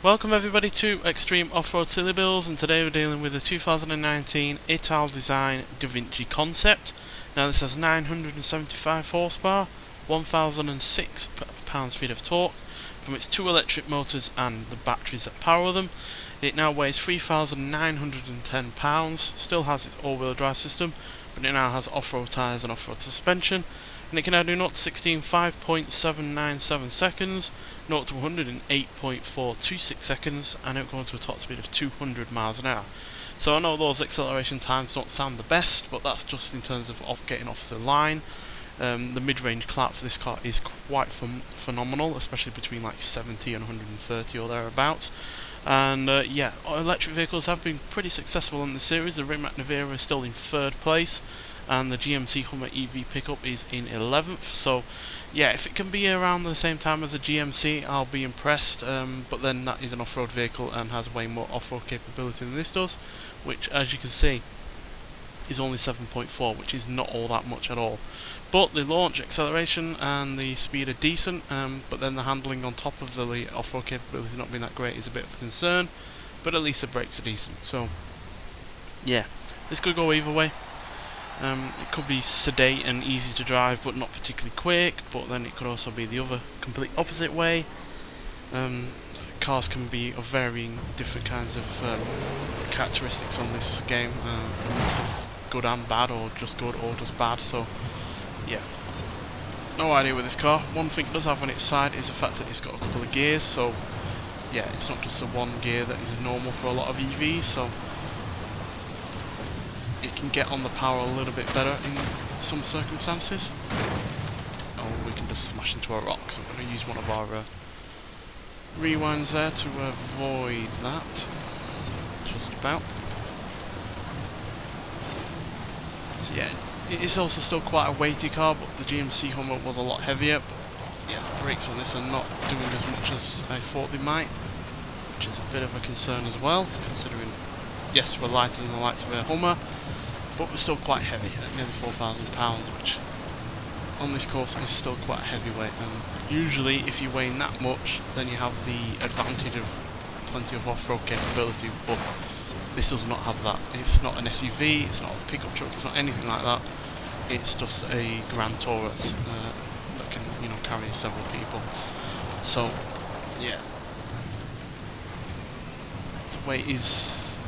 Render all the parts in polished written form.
Welcome everybody to Extreme Off-Road Silly Bills, and today we're dealing with the 2019 Italdesign Davinci concept. Now this has 975 horsepower, 1006 pounds-feet of torque from its two electric motors and the batteries that power them. It now weighs 3,910 pounds, still has its all-wheel drive system, but it now has off-road tyres and off-road suspension. And it can now do 0 to 60 in 5.797 seconds, 0 to 100 in 8.426 seconds, and it'll go into a top speed of 200 miles an hour. So I know those acceleration times don't sound the best, but that's just in terms of getting off the line. The mid-range clout for this car is quite phenomenal, especially between like 70 and 130 or thereabouts. And yeah, electric vehicles have been pretty successful in the series. The Rimac Nevera is still in 3rd place, and the GMC Hummer EV pickup is in 11th. So yeah, if it can be around the same time as the GMC, I'll be impressed. But then that is an off-road vehicle and has way more off-road capability than this does, which, as you can see, is only 7.4, which is not all that much at all. But the launch, acceleration and the speed are decent, but then the handling on top of the off-road capability not being that great is a bit of a concern, but at least the brakes are decent. So yeah, this could go either way. It could be sedate and easy to drive but not particularly quick, but then it could also be the other complete opposite way. Cars can be of varying different kinds of characteristics on this game, mix of good and bad, or just good or just bad. So yeah, no idea with this car. One thing it does have on its side is the fact that it's got a couple of gears, so yeah, it's not just the one gear that is normal for a lot of EVs, so it can get on the power a little bit better in some circumstances. Or we can just smash into a rock, so I'm going to use one of our rewinds there to avoid that. Just about. So yeah, it is also still quite a weighty car, but the GMC Hummer was a lot heavier. But yeah, the brakes on this are not doing as much as I thought they might, which is a bit of a concern as well, considering, yes, we're lighter than the likes of a Hummer, but we're still quite heavy at nearly 4,000 pounds, which on this course is still quite a heavy weight. And usually if you weigh that much, then you have the advantage of plenty of off-road capability, but this does not have that. It's not an SUV, it's not a pickup truck, it's not anything like that. It's just a Grand Taurus that can, you know, carry several people. So yeah, the weight is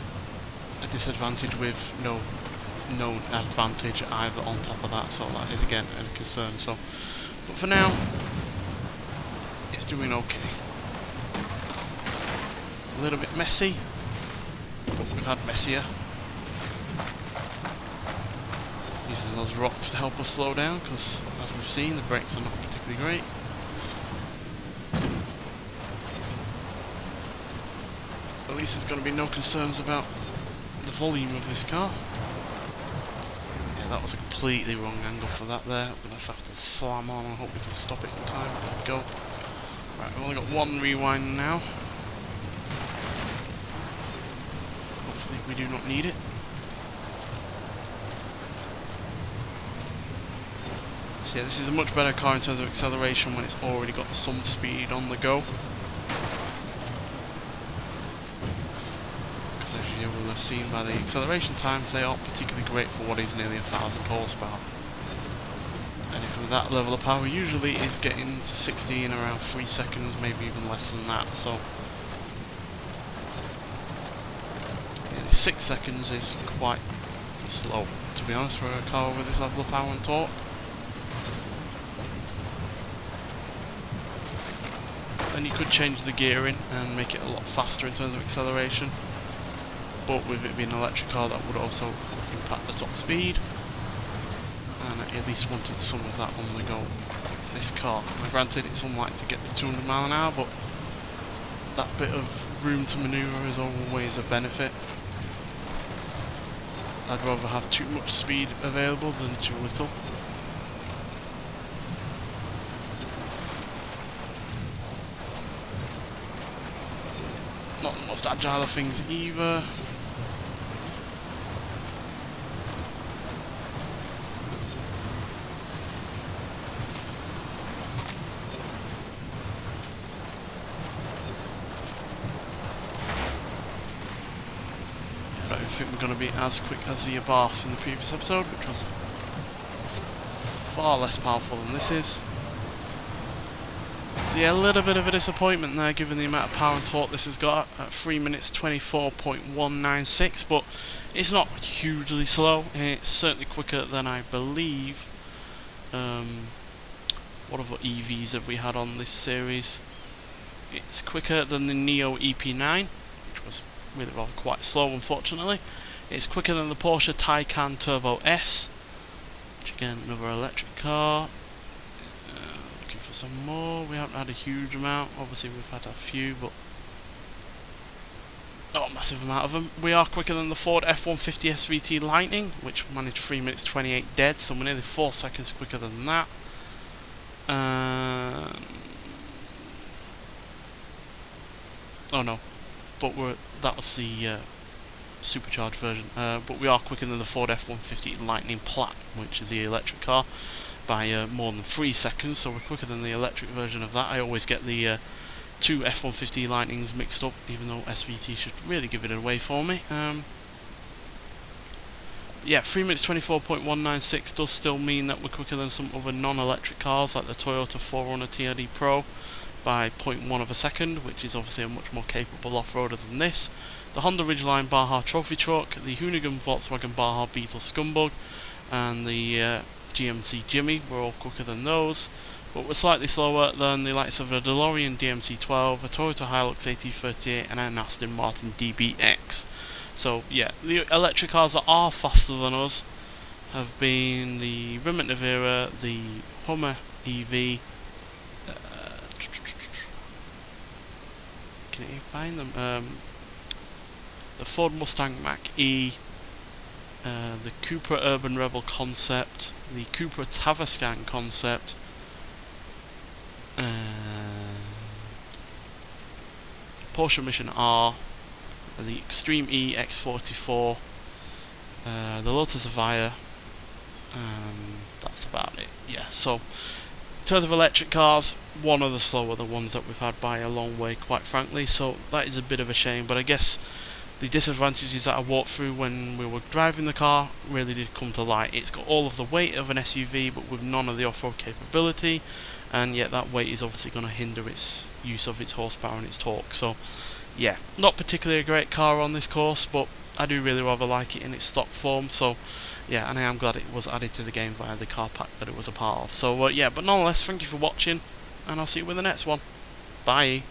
a disadvantage with no known advantage either on top of that, so that is again a concern. So, but for now, it's doing okay. A little bit messy, but we've had messier. Using those rocks to help us slow down, because as we've seen, the brakes are not particularly great. At least there's going to be no concerns about the volume of this car. That was a completely wrong angle for that there. We'll just have to slam on. I hope we can stop it in time. There we go. Right, we've only got one rewind now. Hopefully we do not need it. So yeah, this is a much better car in terms of acceleration when it's already got some speed on the go. You will have seen by the acceleration times, they aren't particularly great for what is nearly 1,000 horsepower. Anything with that level of power usually is getting to 60 in around 3 seconds, maybe even less than that. So yeah, 6 seconds is quite slow, to be honest, for a car with this level of power and torque. Then you could change the gearing and make it a lot faster in terms of acceleration. But with it being an electric car, that would also impact the top speed, and I at least wanted some of that on the go with this car. Now granted, it's unlikely to get to 200 miles an hour, but that bit of room to manoeuvre is always a benefit. I'd rather have too much speed available than too little. Not the most agile of things either. think we're going to be as quick as the Abarth in the previous episode, which was far less powerful than this is. So yeah, a little bit of a disappointment there given the amount of power and torque this has got at 3 minutes 24.196, but it's not hugely slow. It's certainly quicker than I believe. What other EVs have we had on this series? It's quicker than the Neo EP9, which was really rather quite slow unfortunately. It's quicker than the Porsche Taycan Turbo S, which again another electric car. Looking for some more. We haven't had a huge amount, obviously we've had a few, but not a massive amount of them. We are quicker than the Ford F-150 SVT Lightning, which managed 3 minutes 28 dead, so we're nearly 4 seconds quicker than that. Oh no, but that was the supercharged version. But we are quicker than the Ford F-150 Lightning Platinum, which is the electric car, by more than 3 seconds. So we're quicker than the electric version of that. I always get the two F-150 Lightnings mixed up, even though SVT should really give it away for me. Yeah, 3 minutes 24.196 does still mean that we're quicker than some other non-electric cars like the Toyota 4Runner TRD Pro by 0.1 of a second, which is obviously a much more capable off-roader than this. The Honda Ridgeline Baja Trophy Truck, the Hoonigan Volkswagen Baja Beetle Scumbug, and the GMC Jimmy were all quicker than those, but we're slightly slower than the likes of a DeLorean DMC-12, a Toyota Hilux AT38, and an Aston Martin DBX. So yeah, the electric cars that are faster than us have been the Rimac Navara, the Hummer EV, can you find them? The Ford Mustang Mach-E, the Cupra Urban Rebel Concept, the Cupra Tavascan Concept, Porsche Mission R, the Extreme E X44, the Lotus Evija, that's about it. Yeah, so in terms of electric cars, one of the slower the ones that we've had by a long way, quite frankly, so that is a bit of a shame. But I guess the disadvantages that I walked through when we were driving the car really did come to light. It's got all of the weight of an SUV but with none of the off-road capability, and yet that weight is obviously going to hinder its use of its horsepower and its torque. So yeah, not particularly a great car on this course, but I do really rather like it in its stock form. So yeah, and I am glad it was added to the game via the car pack that it was a part of. So yeah, but nonetheless, thank you for watching, and I'll see you with the next one. Bye.